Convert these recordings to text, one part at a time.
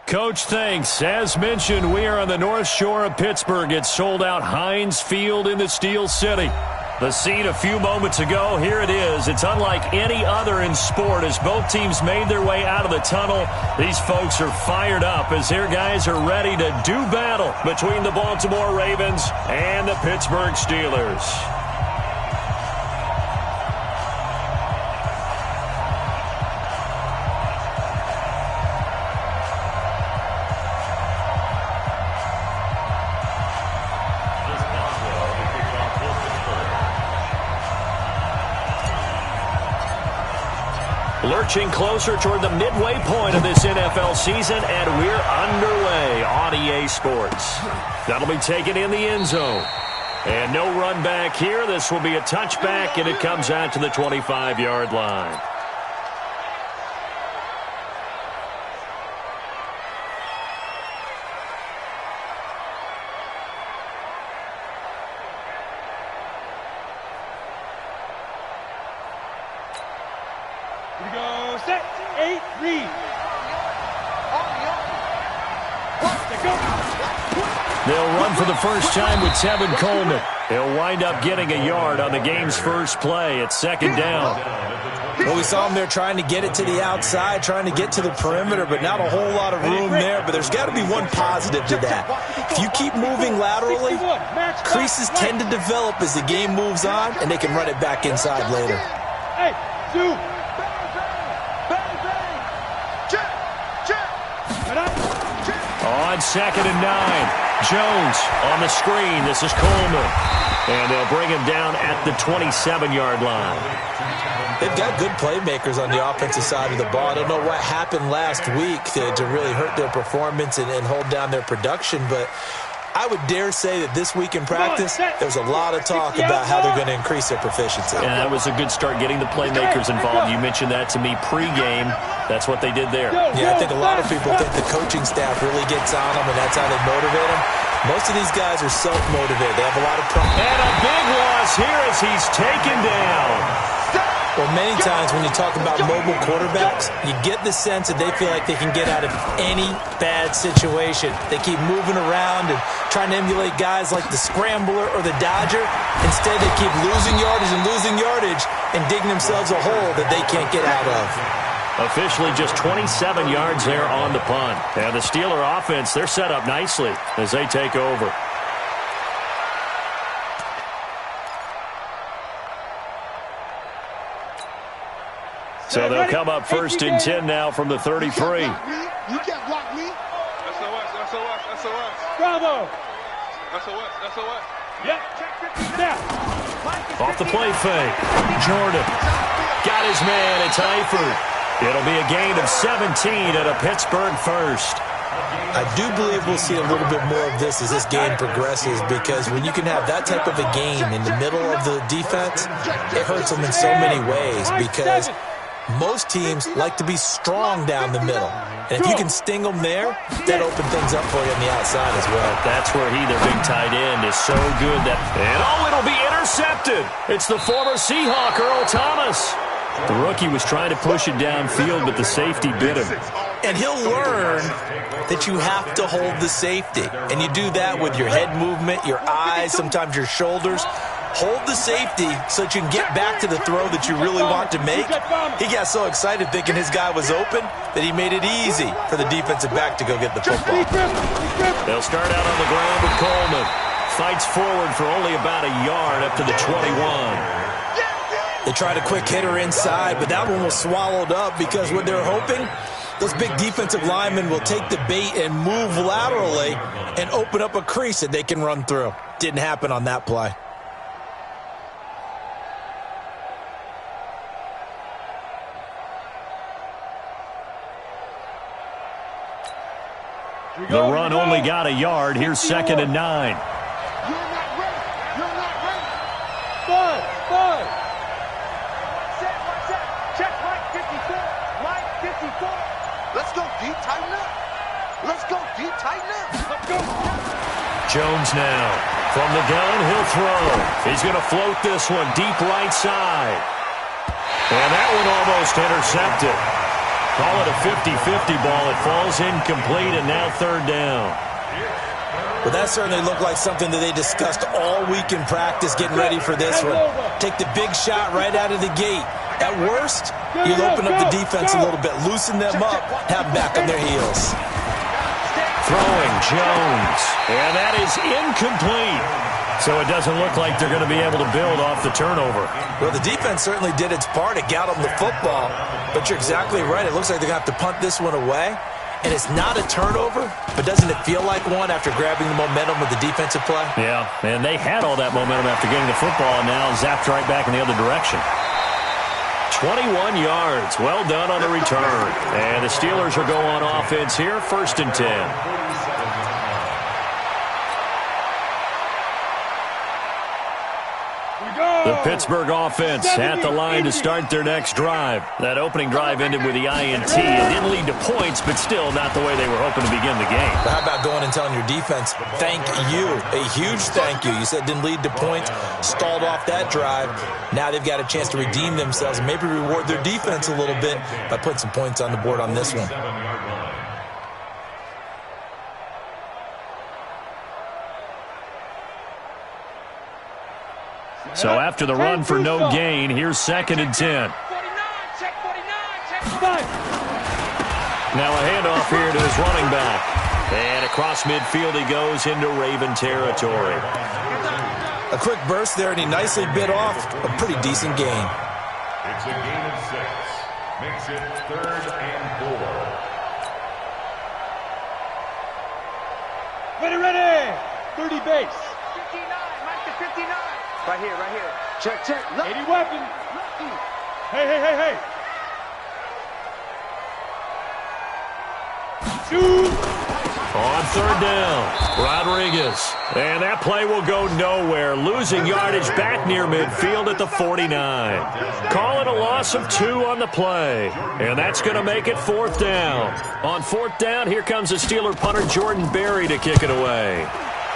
Coach, thanks. As mentioned, we are on the North Shore of Pittsburgh. It's sold out Heinz Field in the Steel City. The scene a few moments ago, here it is. It's unlike any other in sport as both teams made their way out of the tunnel. These folks are fired up as their guys are ready to do battle between the Baltimore Ravens and the Pittsburgh Steelers. Lurching closer toward the midway point of this NFL season, and we're underway on EA Sports. That'll be taken in the end zone. And no run back here. This will be a touchback, and it comes out to the 25-yard line. They'll run for the first time with Tevin Coleman. He'll wind up getting a yard on the game's first play. It's second down. Well, we saw him there trying to get it to the outside, trying to get to the perimeter, but not a whole lot of room there. But there's got to be one positive to that. If you keep moving laterally, creases tend to develop as the game moves on, and they can run it back inside later. Hey, two. On 2nd and 9. Jones on the screen. This is Coleman. And they'll bring him down at the 27-yard line. They've got good playmakers on the offensive side of the ball. I don't know what happened last week to really hurt their performance and hold down their production, but I would dare say that this week in practice, there's a lot of talk about how they're going to increase their proficiency. And that was a good start getting the playmakers involved. You mentioned that to me pregame. That's what they did there. Yeah, I think a lot of people think the coaching staff really gets on them, and that's how they motivate them. Most of these guys are self-motivated. They have a lot of pride. And a big loss here as he's taken down. Well, many times when you talk about mobile quarterbacks, you get the sense that they feel like they can get out of any bad situation. They keep moving around and trying to emulate guys like the Scrambler or the Dodger. Instead, they keep losing yardage and digging themselves a hole that they can't get out of. Officially just 27 yards there on the punt. And the Steeler offense, they're set up nicely as they take over. So they'll come up 1st and 10 now from the 33. You can't block me. SOS. Bravo. SOS. Yeah. Off the play fake. Jordan. Got his man. It's Eifert. It'll be a gain of 17 at a Pittsburgh first. I do believe we'll see a little bit more of this as this game progresses, because when you can have that type of a gain in the middle of the defense, it hurts them in so many ways, because most teams like to be strong down the middle. And if you can sting them there, that opens things up for you on the outside as well. That's where their big tight end, is so good that... And it'll be intercepted. It's the former Seahawk, Earl Thomas. The rookie was trying to push it downfield, but the safety bit him. And he'll learn that you have to hold the safety. And you do that with your head movement, your eyes, sometimes your shoulders. Hold the safety so that you can get back to the throw that you really want to make. He got so excited thinking his guy was open that he made it easy for the defensive back to go get the football. They'll start out on the ground with Coleman. Fights forward for only about a yard up to the 21. They tried a quick hitter inside, but that one was swallowed up because what they're hoping, those big defensive linemen will take the bait and move laterally and open up a crease that they can run through. Didn't happen on that play. The run only got a yard. Here's 2nd and 9. You're not ready. Five. Check Mike 54. Let's go deep, tighten up. Let's go. Jones now from the gun. He'll throw. He's going to float this one deep right side. And that one almost intercepted. Call it a 50-50 ball. It falls incomplete, and now third down. Well, that certainly looked like something that they discussed all week in practice getting ready for this one. Take the big shot right out of the gate. At worst, you'll open up the defense a little bit, loosen them up, have them back on their heels. Throwing Jones, and that is incomplete. So it doesn't look like they're going to be able to build off the turnover. Well, the defense certainly did its part. It got them the football. But you're exactly right. It looks like they're going to have to punt this one away. And it's not a turnover, but doesn't it feel like one after grabbing the momentum with the defensive play? Yeah, and they had all that momentum after getting the football, and now zapped right back in the other direction. 21 yards. Well done on the return. And the Steelers will go on offense here, 1st and 10. The Pittsburgh offense at the line to start their next drive. That opening drive ended with the INT. It didn't lead to points, but still not the way they were hoping to begin the game. But how about going and telling your defense, thank you, a huge thank you. You said it didn't lead to points, stalled off that drive. Now they've got a chance to redeem themselves and maybe reward their defense a little bit by putting some points on the board on this one. So after the run for no gain, here's 2nd and 10. Now a handoff here to his running back. And across midfield he goes into Raven territory. A quick burst there, and he nicely bit off a pretty decent gain. It's a gain of 6. Makes it 3rd and 4. Ready. 30 base. 59, Mike to 59. Right here. Check. Look. 80 weapon. Hey. Shoot. On 3rd down, Rodriguez. And that play will go nowhere. Losing yardage back near midfield at the 49. Call it a loss of 2 on the play. And that's going to make it 4th down. On 4th down, here comes the Steeler punter Jordan Berry to kick it away.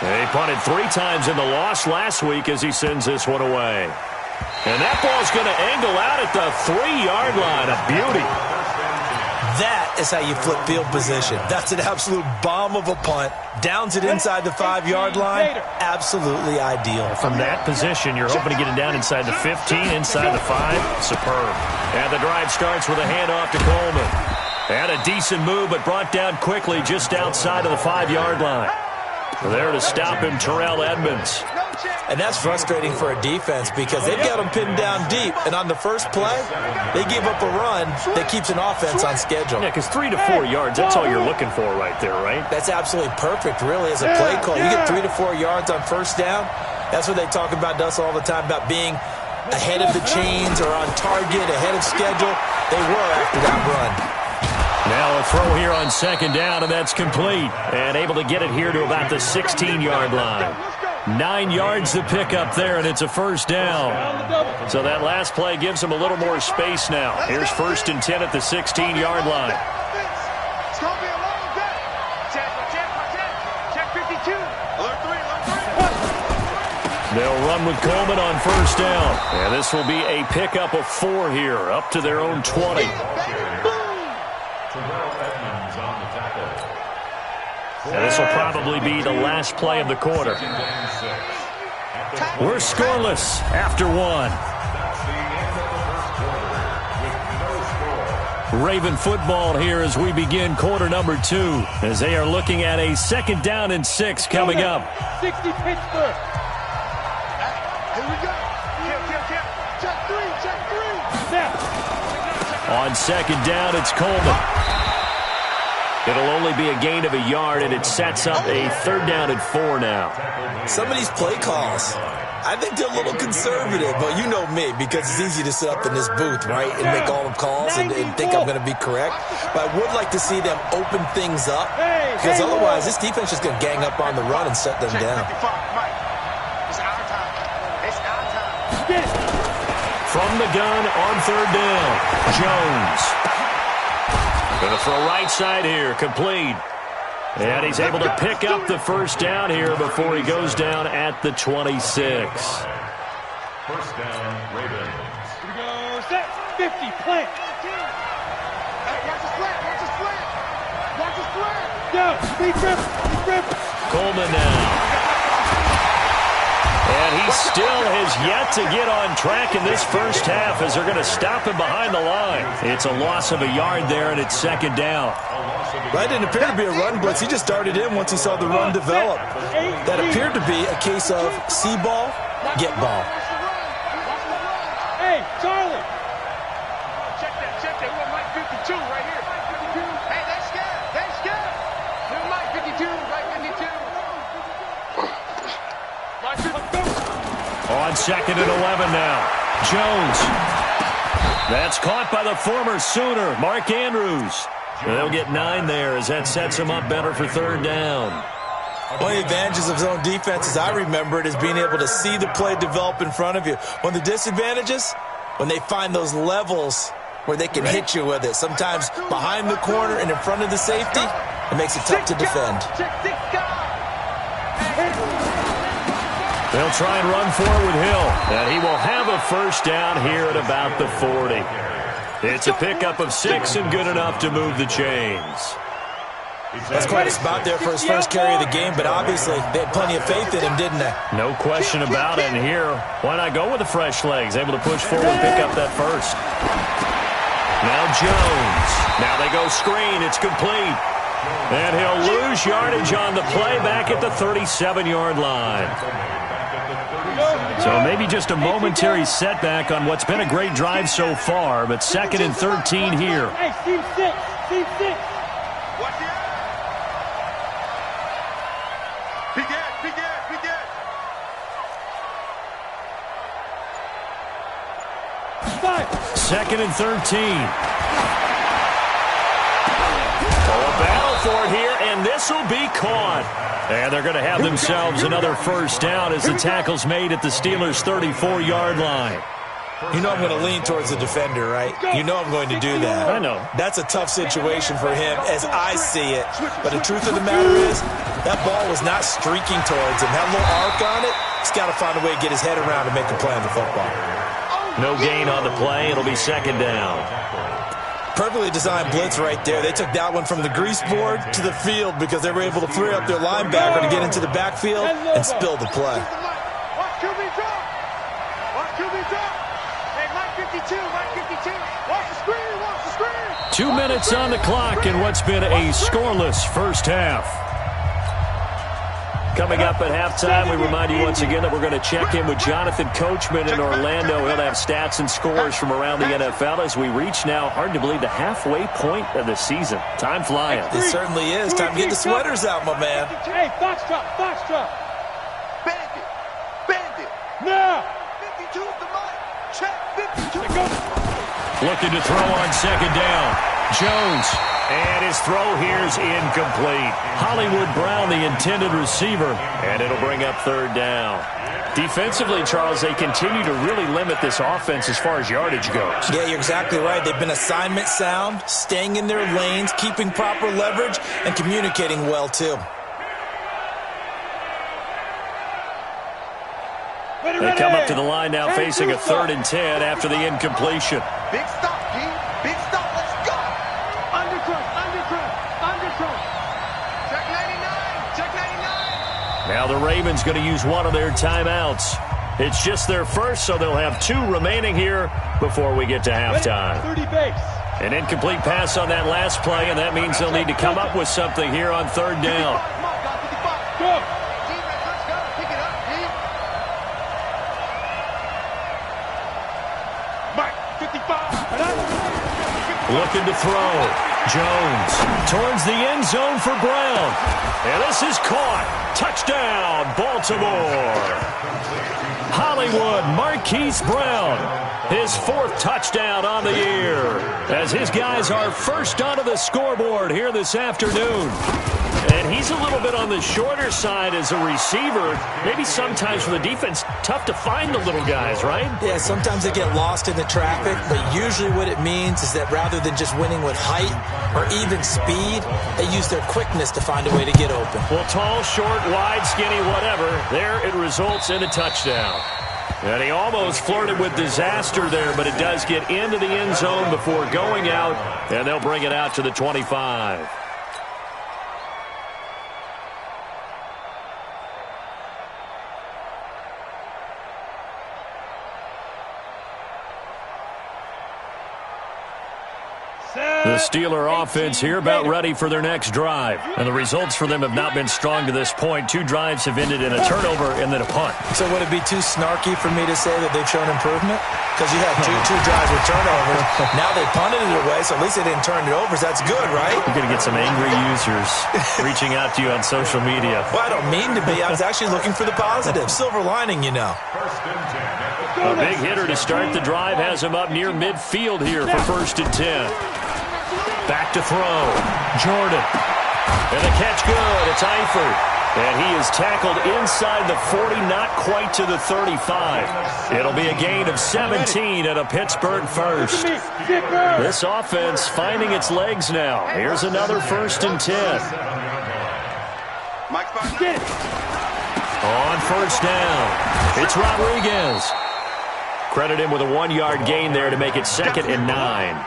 He punted 3 times in the loss last week as he sends this one away. And that ball's going to angle out at the 3-yard line. A beauty. That is how you flip field position. That's an absolute bomb of a punt. Downs it inside the 5-yard line. Absolutely ideal. From that position, you're hoping to get it down inside the 15, inside the 5. Superb. And the drive starts with a handoff to Coleman. And a decent move, but brought down quickly just outside of the 5-yard line. There to stop him, Terrell Edmonds. And that's frustrating for a defense because they've got them pinned down deep. And on the first play, they give up a run that keeps an offense on schedule. Yeah, because 3 to 4 yards, that's all you're looking for right there, right? That's absolutely perfect, really, as a play call. You get 3 to 4 yards on 1st down. That's what they talk about to us all the time, about being ahead of the chains or on target, ahead of schedule. They were after that run. Now a throw here on 2nd down, and that's complete. And able to get it here to about the 16-yard line. 9 yards to pick up there, and it's a 1st down. So that last play gives them a little more space now. Here's 1st and 10 at the 16-yard line. It's going to be a long day. Check 52. Alert 3. They'll run with Coleman on 1st down. And this will be a pickup of 4 here, up to their own 20. And this will probably be the last play of the quarter. We're scoreless after 1. Raven football here as we begin quarter number 2, as they are looking at a 2nd down and 6 coming up. 60 Pittsburgh. Here we go. Check 3. Snap. On 2nd down, it's Coleman. It'll only be a gain of a yard, and it sets up a 3rd down and 4 now. Some of these play calls, I think they're a little conservative, but you know me, because it's easy to sit up in this booth, right, and make all the calls and think I'm going to be correct. But I would like to see them open things up, because otherwise this defense is going to gang up on the run and shut them down. It's our time. From the gun on 3rd down, Jones. Going to throw right side here, complete. And he's able to pick up the 1st down here before he goes down at the 26. 1st down, Ravens. Here we go. Set. 50. Plant. Yo, speed trip. Coleman now. And he still has yet to get on track in this first half as they're going to stop him behind the line. It's a loss of a yard there, and it's second down. That didn't appear to be a run blitz. He just started in once he saw the run develop. That appeared to be a case of see ball, get ball. Hey, Charlie. Check that. We're Mike 52 right here. Hey, they scared. They're Mike 52, Mike 52. On second and 11 now. Jones. That's caught by the former Sooner, Mark Andrews. They'll get 9 there as that sets him up better for third down. One of the advantages of zone defense, as I remember it, is being able to see the play develop in front of you. One of the disadvantages, when they find those levels where they can hit you with it. Sometimes behind the corner and in front of the safety, it makes it tough to defend. They'll try and run forward with Hill, and he will have a first down here at about the 40. It's a pickup of 6 and good enough to move the chains. That's quite a spot there for his first carry of the game, but obviously they had plenty of faith in him, didn't they? No question about it, and here, why not go with the fresh legs? Able to push forward and pick up that first. Now Jones. Now they go screen. It's complete. And he'll lose yardage on the play back at the 37-yard line. So maybe just a momentary setback on what's been a great drive so far, but second and 13 here. Hey, Steve 6. Watch it. Be good. Second and 13. A battle for it here, and this will be caught. And they're going to have themselves another first down as the tackle's made at the Steelers' 34-yard line. You know I'm going to lean towards the defender, right? You know I'm going to do that. I know. That's a tough situation for him as I see it. But the truth of the matter is, that ball was not streaking towards him. Had a little arc on it. He's got to find a way to get his head around and make a play on the football. No gain on the play. It'll be second down. Perfectly designed blitz right there. They took that one from the grease board to the field because they were able to free up their linebacker to get into the backfield and spill the play. Watch QB drop. Hey, Mike 52. Watch the screen. 2 minutes on the clock in what's been a scoreless first half. Coming up at halftime, we remind you once again that we're going to check in with Jonathan Coachman in Orlando. He'll have stats and scores from around the NFL as we reach now, hard to believe, the halfway point of the season. Time flying. It certainly is. Time to get the sweaters out, my man. Hey, Foxtrot. Bandit. Now. 52 is the mic. Check 52. Looking to throw on second down. Jones. And his throw here's incomplete. Hollywood Brown, the intended receiver. And it'll bring up third down. Defensively, Charles, they continue to really limit this offense as far as yardage goes. Yeah, you're exactly right. They've been assignment sound, staying in their lanes, keeping proper leverage, and communicating well, too. They come up to the line now facing a 3rd and 10 after the incompletion. Big stop, P. Big stop. Let's go. Undercross. Check 99. Now the Ravens going to use one of their timeouts. It's just their first, so they'll have 2 remaining here before we get to halftime. 30 base. An incomplete pass on that last play, and that means they'll need to come up with something here on third down. Go. Defense, let's go. Pick it up, P. Mike 55. Looking to throw. Jones towards the end zone for Brown. And this is caught. Touchdown, Baltimore. Hollywood Marquise Brown. His 4th touchdown on the year. As his guys are first onto the scoreboard here this afternoon. And he's a little bit on the shorter side as a receiver. Maybe sometimes for the defense, tough to find the little guys, right? Yeah, sometimes they get lost in the traffic, but usually what it means is that rather than just winning with height or even speed, they use their quickness to find a way to get open. Well, tall, short, wide, skinny, whatever, there it results in a touchdown. And he almost flirted with disaster there, but it does get into the end zone before going out, and they'll bring it out to the 25. The Steeler offense here about ready for their next drive. And the results for them have not been strong to this point. 2 drives have ended in a turnover and then a punt. So would it be too snarky for me to say that they've shown improvement? Because you had two drives with turnovers. Now they punted it away, so at least they didn't turn it over. So that's good, right? You're going to get some angry users reaching out to you on social media. Well, I don't mean to be. I was actually looking for the positive. Silver lining, you know. A big hitter to start the drive has him up near midfield here for 1st and 10. Back to throw. Jordan. And the catch good. It's Eifert. And he is tackled inside the 40, not quite to the 35. It'll be a gain of 17 and a Pittsburgh first. This offense finding its legs now. Here's another 1st and 10. On 1st down, it's Rodriguez. Credit him with a 1-yard gain there to make it 2nd and 9.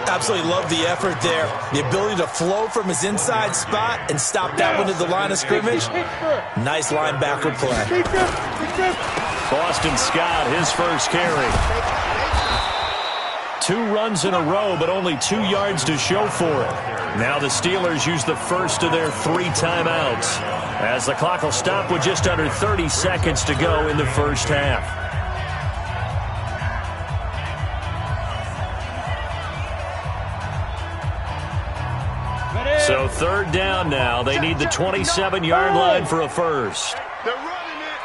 Absolutely love the effort there. The ability to flow from his inside spot and stop that one at the line of scrimmage. Nice linebacker play. Boston Scott, his first carry. 2 runs in a row, but only 2 yards to show for it. Now the Steelers use the first of their 3 timeouts, as the clock will stop with just under 30 seconds to go in the first half. So 3rd down now. They need the 27-yard line for a first. They're running it.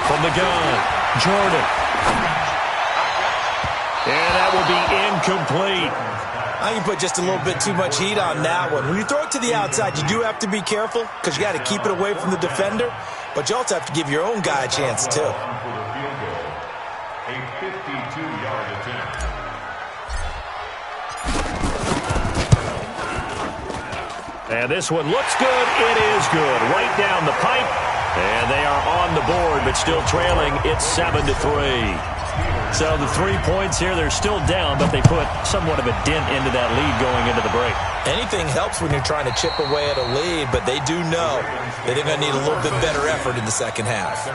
From the gun, Jordan. And that will be incomplete. I can put just a little bit too much heat on that one. When you throw it to the outside, you do have to be careful because you got to keep it away from the defender, but you also have to give your own guy a chance too. A 52-yard attempt. And this one looks good. It is good. Right down the pipe. And they are on the board, but still trailing. It's 7-3. So the 3 points here, they're still down, but they put somewhat of a dent into that lead going into the break. Anything helps when you're trying to chip away at a lead, but they do know that they're going to need a little bit better effort in the second half.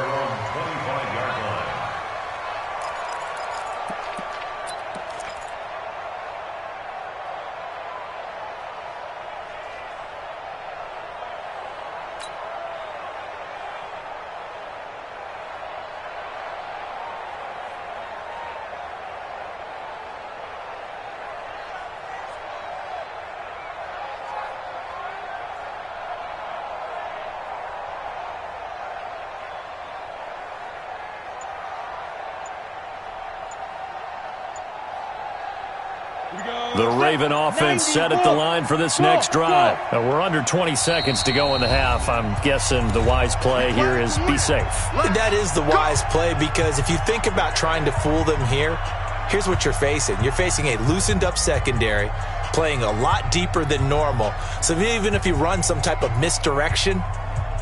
The Raven offense set at the line for this next drive. We're under 20 seconds to go in the half. I'm guessing the wise play here is be safe. That is the wise play because if you think about trying to fool them here, here's what you're facing. You're facing a loosened up secondary, playing a lot deeper than normal. So even if you run some type of misdirection,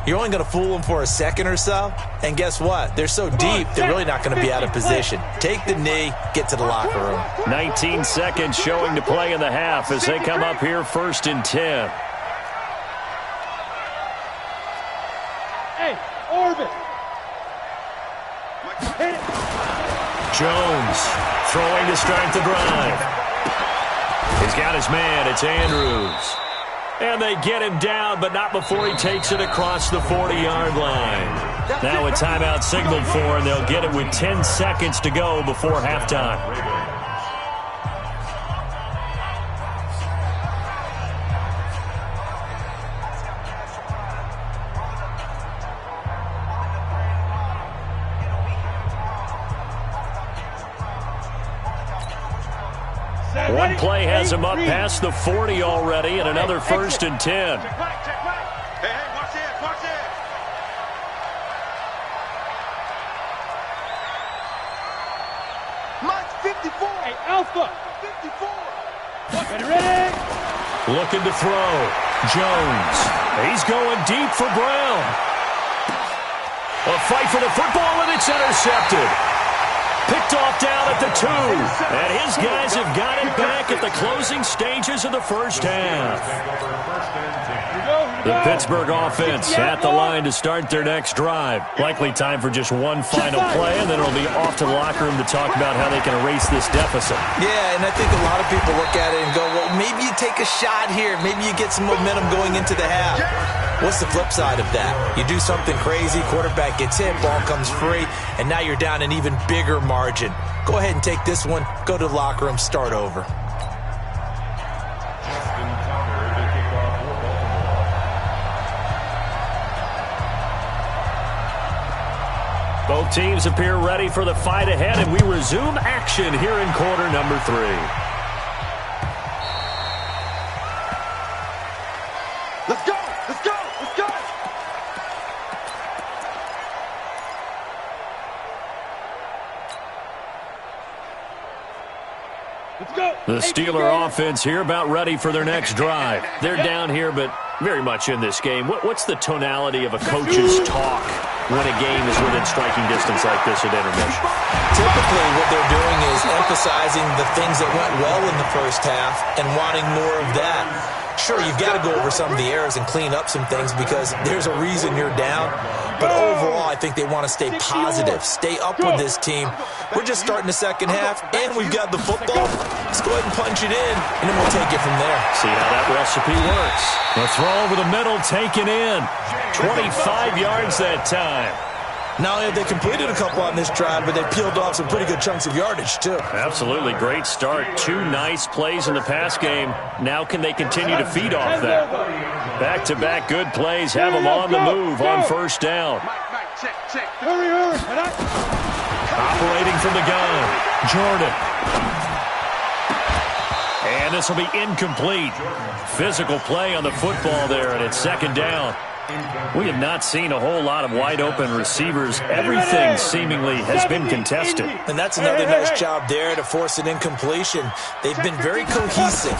you're only going to fool them for a second or so. And guess what? They're so deep, they're really not going to be out of position. Take the knee, get to the locker room. 19 seconds showing to play in the half as they come up here 1st and 10. Hey, Orbit. Jones throwing to start the drive. He's got his man. It's Andrews. And they get him down, but not before he takes it across the 40-yard line. Now a timeout signaled for, and they'll get it with 10 seconds to go before halftime. One play has him up past the 40 already, and another 1st and 10. Check right, check right. Hey, hey, watch this, watch this. Mike's 54. Hey, Alpha. 54. Ready? Looking to throw. Jones. He's going deep for Brown. A fight for the football, and it's intercepted. Picked off down at the 2. And his guys have got it back at the closing stages of the first half. The Pittsburgh offense at the line to start their next drive. Likely time for just one final play, and then it'll be off to the locker room to talk about how they can erase this deficit. Yeah, and I think a lot of people look at it and go, well, maybe you take a shot here. Maybe you get some momentum going into the half. What's the flip side of that? You do something crazy, quarterback gets hit, ball comes free, and now you're down an even bigger margin. Go ahead and take this one, go to the locker room, start over. Both teams appear ready for the fight ahead, and we resume action here in quarter number 3. Let's go! Let's go! Let's go! Let's go. The Steeler offense here about ready for their next drive. They're down here, but very much in this game. What's the tonality of a coach's talk when a game is within striking distance like this at intermission? Typically, what they're doing is emphasizing the things that went well in the first half and wanting more of that. Sure, you've got to go over some of the errors and clean up some things because there's a reason you're down. But overall, I think they want to stay positive, stay up with this team. We're just starting the second half, and we've got the football. Let's go ahead and punch it in, and then we'll take it from there. See how that recipe works. The throw over the middle taken in. 25 yards that time. Not only have they completed a couple on this drive, but they peeled off some pretty good chunks of yardage, too. Absolutely. Great start. 2 nice plays in the pass game. Now can they continue to feed off that? Back-to-back good plays have them on the move on first down. Hurry. Operating from the gun, Jordan. And this will be incomplete. Physical play on the football there, and it's second down. We have not seen a whole lot of wide-open receivers. Everything seemingly has been contested. And that's another nice job there to force an incompletion. They've been very cohesive,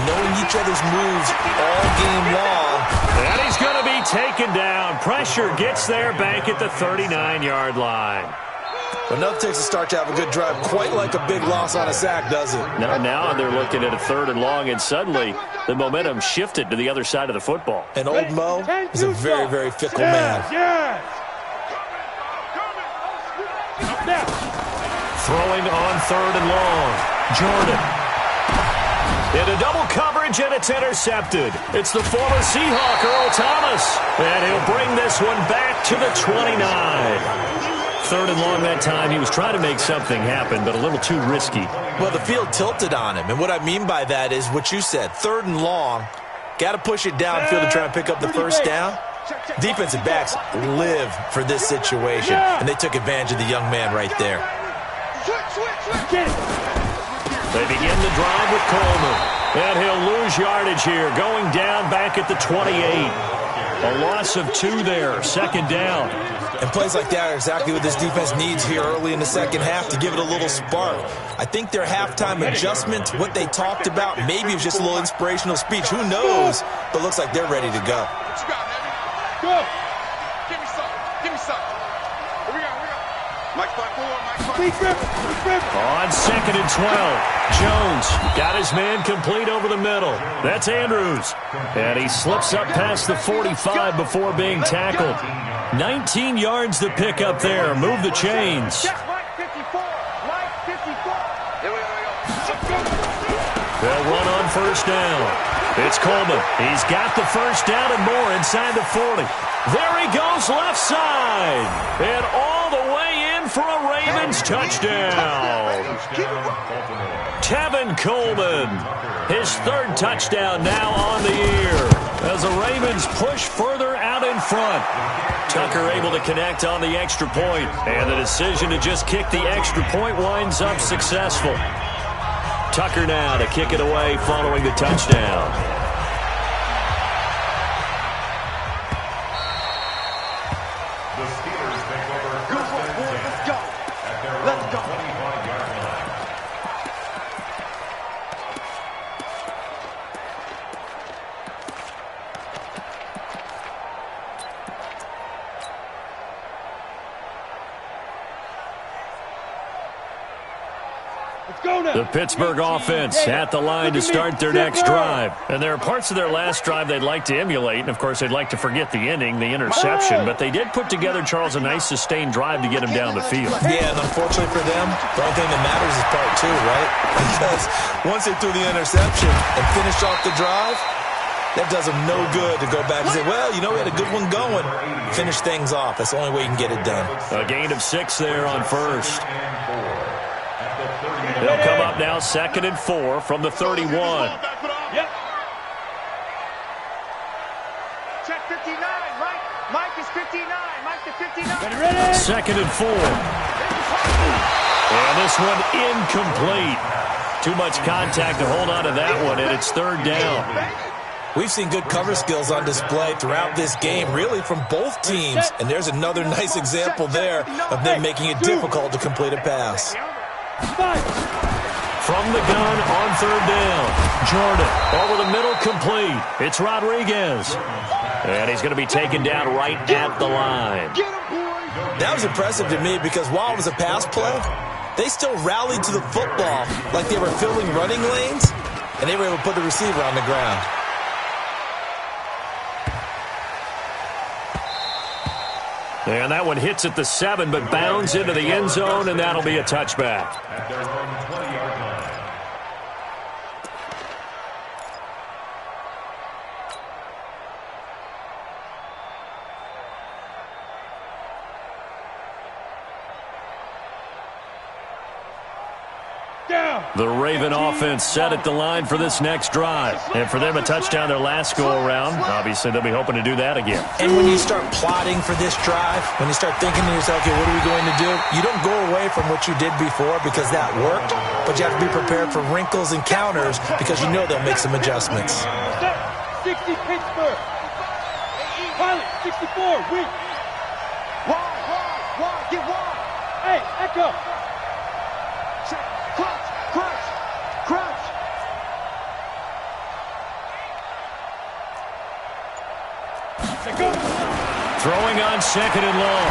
knowing each other's moves all game long. And he's going to be taken down. Pressure gets there back at the 39-yard line. But nothing takes a start to have a good drive, quite like a big loss on a sack, does it? Now they're looking at a 3rd and long, and suddenly the momentum shifted to the other side of the football. And old Mo is a very, very fickle man. Throwing on 3rd and long. Jordan. Into double coverage, and it's intercepted. It's the former Seahawk, Earl Thomas. And he'll bring this one back to the 29. 3rd and long that time. He was trying to make something happen, but a little too risky. Well, the field tilted on him, and what I mean by that is what you said. 3rd and long, got to push it downfield to try and pick up the first down. Defensive backs live for this situation, and they took advantage of the young man right there. They begin the drive with Coleman, and he'll lose yardage here, going down back at the 28. A loss of 2 there, second down. And plays like that are exactly what this defense needs here early in the second half to give it a little spark. I think their halftime adjustment, what they talked about, maybe it was just a little inspirational speech. Who knows? But looks like they're ready to go. What you got, baby? Go. Give me some. Here we go. Mike 5-4. On 2nd and 12. Jones got his man complete over the middle. That's Andrews. And he slips up past the 45 before being tackled. 19 yards to pick up there. Move the chains. They'll run on first down. It's Coleman. He's got the first down and more inside the 40. There he goes left side. And all the way in for a Ravens touchdown. Tevin Coleman. His 3rd touchdown now on the year as the Ravens push further out in front. Tucker able to connect on the extra point, and the decision to just kick the extra point winds up successful. Tucker now to kick it away following the touchdown. The Steelers take over first and 10 at their own 25-yard line. Let's go now. The Pittsburgh offense at the line to start their next drive. And there are parts of their last drive they'd like to emulate, and, of course, they'd like to forget the ending, the interception. But they did put together, Charles, a nice sustained drive to get him down the field. Yeah, and unfortunately for them, the only thing that matters is part two, right? Because once they threw the interception and finished off the drive, that does them no good to go back and say, well, you know, we had a good one going. Finish things off. That's the only way you can get it done. A gain of 6 there on first. They'll come up now 2nd and 4 from the 31. Yep. Check 59, Mike. Mike is 59. Mike to 59. Ready? 2nd and 4. And this one incomplete. Too much contact to hold on to that one, and it's 3rd down. We've seen good cover skills on display throughout this game, really from both teams. And there's another nice example there of them making it difficult to complete a pass. From the gun on 3rd down. Jordan over the middle, complete. It's Rodriguez. And he's going to be taken down right at the line. That was impressive to me because while it was a pass play, they still rallied to the football like they were filling running lanes, and they were able to put the receiver on the ground. And that one hits at the 7, but bounds into the end zone, and that'll be a touchback. At their own 20-yard line. The Raven offense set at the line for this next drive. And for them, a touchdown their last go-around. Obviously, they'll be hoping to do that again. And when you start plotting for this drive, when you start thinking to yourself, okay, what are we going to do? You don't go away from what you did before because that worked, but you have to be prepared for wrinkles and counters because you know they'll make some adjustments. 60 Pittsburgh. Pilot, 64, weak. Wide, get wide. Hey, echo. Check, crunch. Go. Throwing on 2nd and long.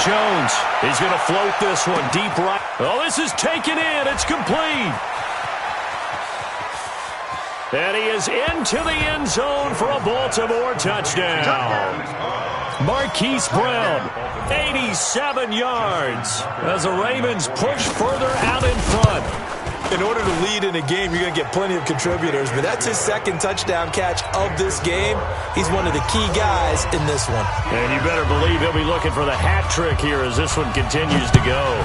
Jones, he's going to float this one deep right. Oh, this is taken in. It's complete. And he is into the end zone for a Baltimore touchdown. Marquise Brown, 87 yards as the Ravens push further out in front. In order to lead in a game, you're going to get plenty of contributors, but that's his 2nd touchdown catch of this game. He's one of the key guys in this one. And you better believe he'll be looking for the hat trick here as this one continues to go.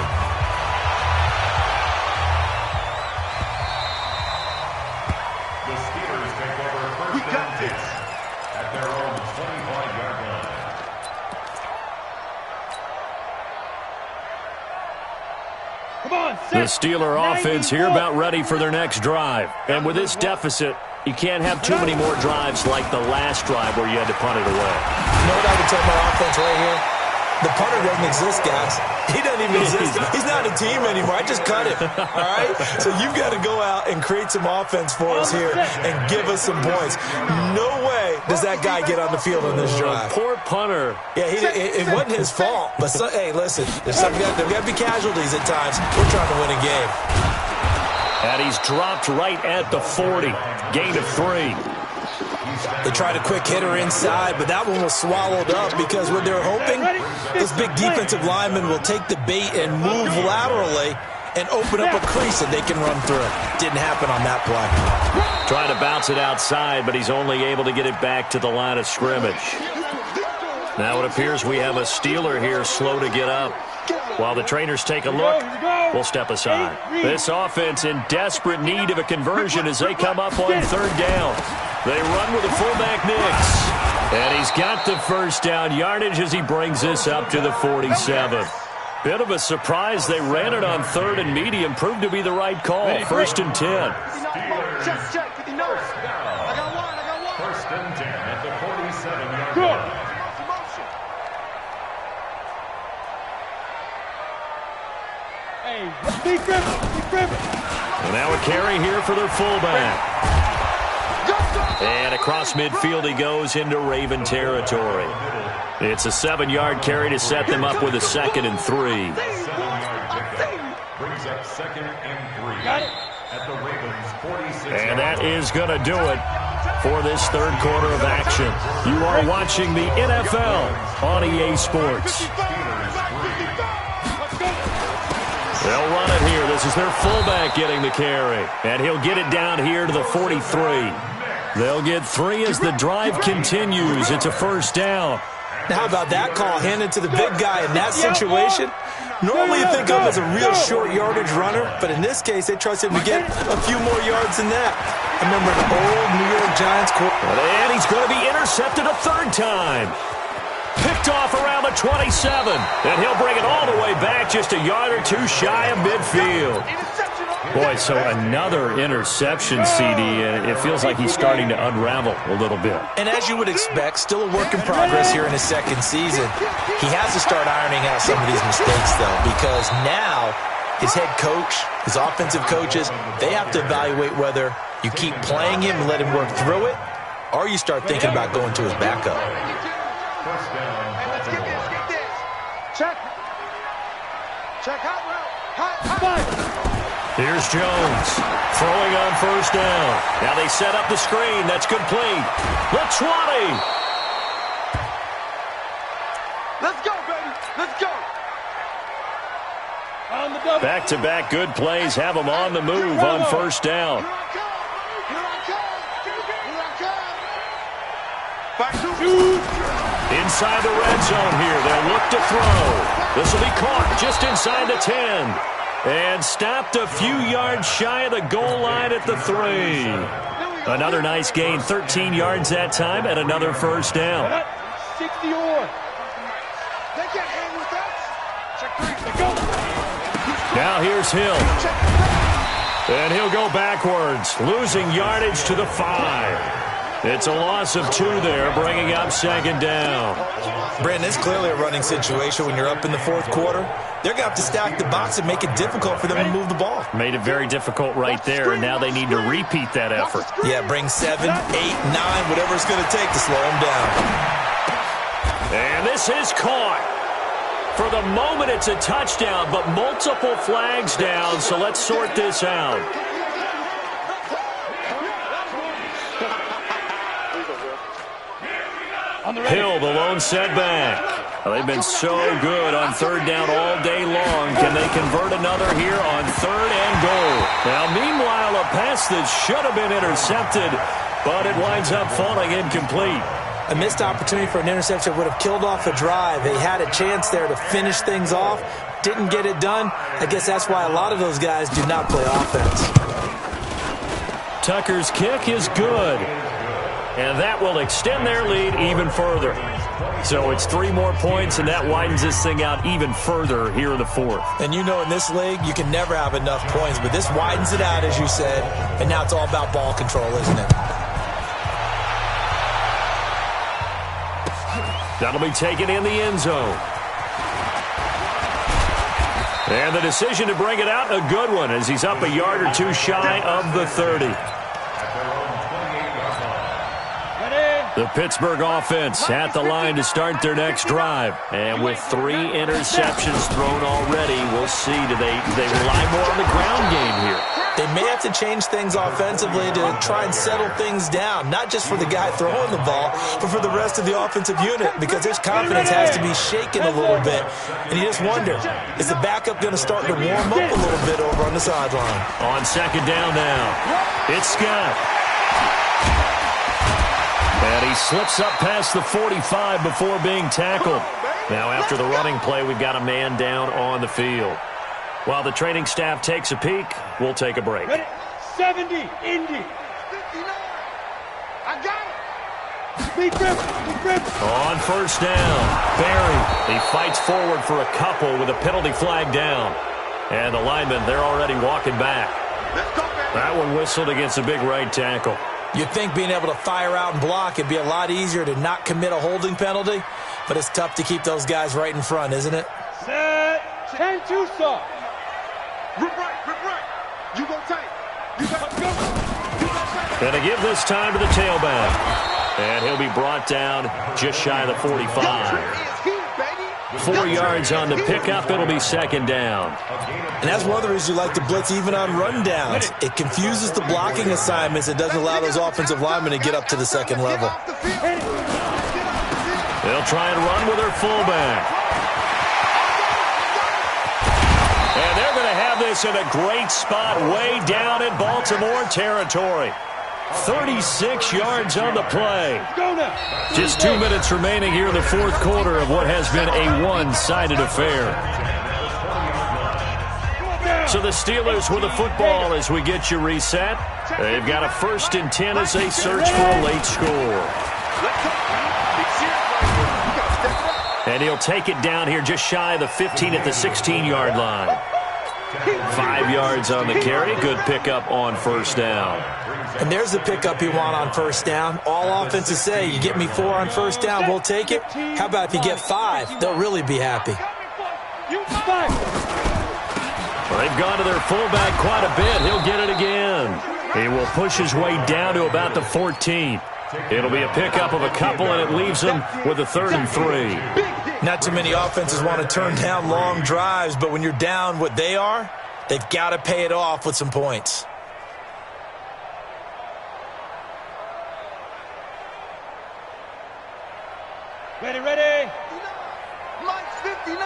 The Steelers take over 1st and 10 at their own 25-yard line. Come on, The Steeler offense here about ready for their next drive. And with this deficit, you can't have too many more drives like the last drive where you had to punt it away. You know what I would tell my offense right here? The punter doesn't exist, guys. He doesn't even exist. He's not a team anymore. I just cut him. All right? So you've got to go out and create some offense for us here and give us some points. No way does that guy get on the field on this drive. Poor punter. Yeah, it wasn't his fault. But, hey, listen, there's got to be casualties at times. We're trying to win a game. And he's dropped right at the 40. Gain of 3. They tried a quick hitter inside, but that one was swallowed up because what they're hoping, this big defensive lineman will take the bait and move laterally and open up a crease that they can run through. Didn't happen on that play. Trying to bounce it outside, but he's only able to get it back to the line of scrimmage. Now it appears we have a Steeler here slow to get up. While the trainers take a look, we'll step aside. This offense in desperate need of a conversion as they come up on 3rd down. They run with the fullback Nix. And he's got the first down yardage as he brings this up to the 47. Bit of a surprise. They ran it on 3rd and medium. Proved to be the right call. 1st and 10. Check. I got one. 1st and 10 at the 47-yard line. Hey, be driven. And now a carry here for their fullback. And across midfield he goes into Raven territory. It's a 7-yard carry to set them up with a 2nd and 3. set second and 3. Got it. At the Ravens 46. And that is going to do it for this third quarter of action. You are watching the NFL on EA Sports. They'll run it here. This is their fullback getting the carry. And he'll get it down here to the 43. They'll get 3 as the drive continues. It's a first down. Now, how about that call handed to the big guy in that situation? Normally you think of him as a real short yardage runner, but in this case they trust him to get a few more yards than that. I remember an old New York Giants quarterback. And he's going to be intercepted a third time. Picked off around the 27, and he'll bring it all the way back just a yard or two shy of midfield. Boy, so another interception, CD, and it feels like he's starting to unravel a little bit. And as you would expect, still a work in progress here in his second season. He has to start ironing out some of these mistakes, though, because now his head coach, his offensive coaches, they have to evaluate whether you keep playing him and let him work through it, or you start thinking about going to his backup. First down. Let's get this. Check. Check hot route. Here's Jones throwing on first down. Now they set up the screen. That's complete. The 20. Let's go, baby. Let's go. On the double. Back-to-back good plays have them on the move on first down. Here I come. Here I come. Back to Inside the red zone here. They'll look to throw. This will be caught just inside the 10. And stopped a few yards shy of the goal line at the 3. Another nice gain, 13 yards that time, and another first down. 60 or. They can't hang with us. Check 3. Go. Now here's Hill. And he'll go backwards, losing yardage to the 5. It's a loss of 2 there, bringing up second down. Brandon, it's clearly a running situation when you're up in the fourth quarter. They're going to have to stack the box and make it difficult for them to move the ball. Made it very difficult right there, and now they need to repeat that effort. Yeah, bring 7, 8, 9, whatever it's going to take to slow them down. And this is caught. For the moment, it's a touchdown, but multiple flags down, so let's sort this out. Hill, the lone setback. Well, they've been so good on third down all day long. Can they convert another here on third and goal? Now, meanwhile, a pass that should have been intercepted, but it winds up falling incomplete. A missed opportunity for an interception would have killed off a drive. They had a chance there to finish things off. Didn't get it done. I guess that's why a lot of those guys do not play offense. Tucker's kick is good. And that will extend their lead even further. So it's 3 more points, and that widens this thing out even further here in the fourth. And you know in this league, you can never have enough points, but this widens it out, as you said, and now it's all about ball control, isn't it? That'll be taken in the end zone. And the decision to bring it out, a good one, as he's up a yard or 2 shy of the 30. The Pittsburgh offense at the line to start their next drive. And with 3 interceptions thrown already, we'll see. Do they rely more on the ground game here? They may have to change things offensively to try and settle things down, not just for the guy throwing the ball, but for the rest of the offensive unit, because his confidence has to be shaken a little bit. And you just wonder, is the backup going to start to warm up a little bit over on the sideline? On second down now, it's Scott. And he slips up past the 45 before being tackled. Now after the running play, we've got a man down on the field. While the training staff takes a peek, we'll take a break. Ready? 70, Indy. 59. I got it. Big rip. On first down, Barry. He fights forward for a couple with a penalty flag down. And the linemen, they're already walking back. Let's go, baby. That one whistled against a big right tackle. You'd think being able to fire out and block it'd be a lot easier to not commit a holding penalty, but it's tough to keep those guys right in front, isn't it? Set. 10-2 soft. Rip right. You go tight. You got to go. And to give this time to the tailback. And he'll be brought down just shy of the 45. 4 yards on the pickup. It'll be second down. And that's one of the reasons you like to blitz even on rundowns. It confuses the blocking assignments. It doesn't allow those offensive linemen to get up to the second level. They'll try and run with their fullback. And they're going to have this in a great spot way down in Baltimore territory. 36 yards on the play. Just 2 minutes remaining here in the fourth quarter of what has been a one-sided affair. So the Steelers with the football as we get you reset. They've got a 1st and 10 as they search for a late score. And he'll take it down here just shy of the 15 at the 16-yard line. 5 yards on the carry. Good pickup on first down. And there's the pickup you want on first down. All offenses say, you get me 4 on first down, we'll take it. How about if you get 5? They'll really be happy. Well, they've gone to their fullback quite a bit. He'll get it again. He will push his way down to about the 14. It'll be a pickup of a couple, and it leaves him with a 3rd and 3. Not too many offenses want to turn down long drives, but when you're down what they are, they've got to pay it off with some points. Ready, ready.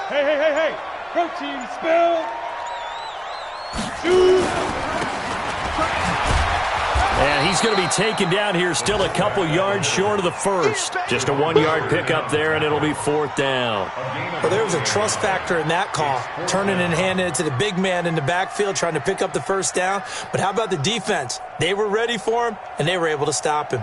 Hey. Protein spill. And he's going to be taken down here, still a couple yards short of the first. Just a 1-yard pickup there, and it'll be 4th down. Well, there was a trust factor in that call, turning and handing it to the big man in the backfield, trying to pick up the first down. But how about the defense? They were ready for him, and they were able to stop him.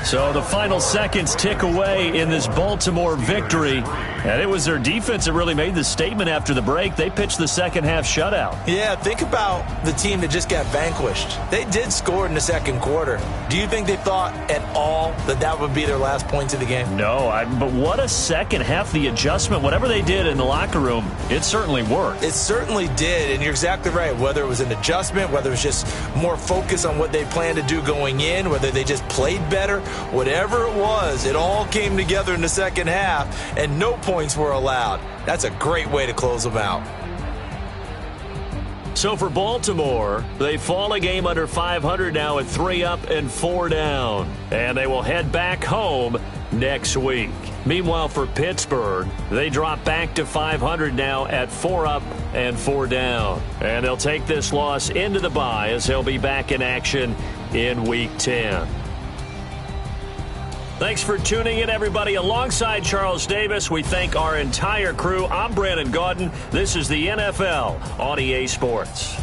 So the final seconds tick away in this Baltimore victory. And it was their defense that really made the statement after the break. They pitched the second-half shutout. Yeah, think about the team that just got vanquished. They did score in the second quarter. Do you think they thought at all that that would be their last points of the game? No, but what a second half. The adjustment, whatever they did in the locker room, it certainly worked. It certainly did, and you're exactly right. Whether it was an adjustment, whether it was just more focus on what they planned to do going in, whether they just played better, whatever it was, it all came together in the second half, and no points were allowed. That's a great way to close them out. So for Baltimore, they fall a game under 500 now at 3 up and 4 down. And they will head back home next week. Meanwhile, for Pittsburgh, they drop back to 500 now at 4 up and 4 down. And they'll take this loss into the bye as they'll be back in action in Week 10. Thanks for tuning in, everybody. Alongside Charles Davis, we thank our entire crew. I'm Brandon Gaudin. This is the NFL on EA Sports.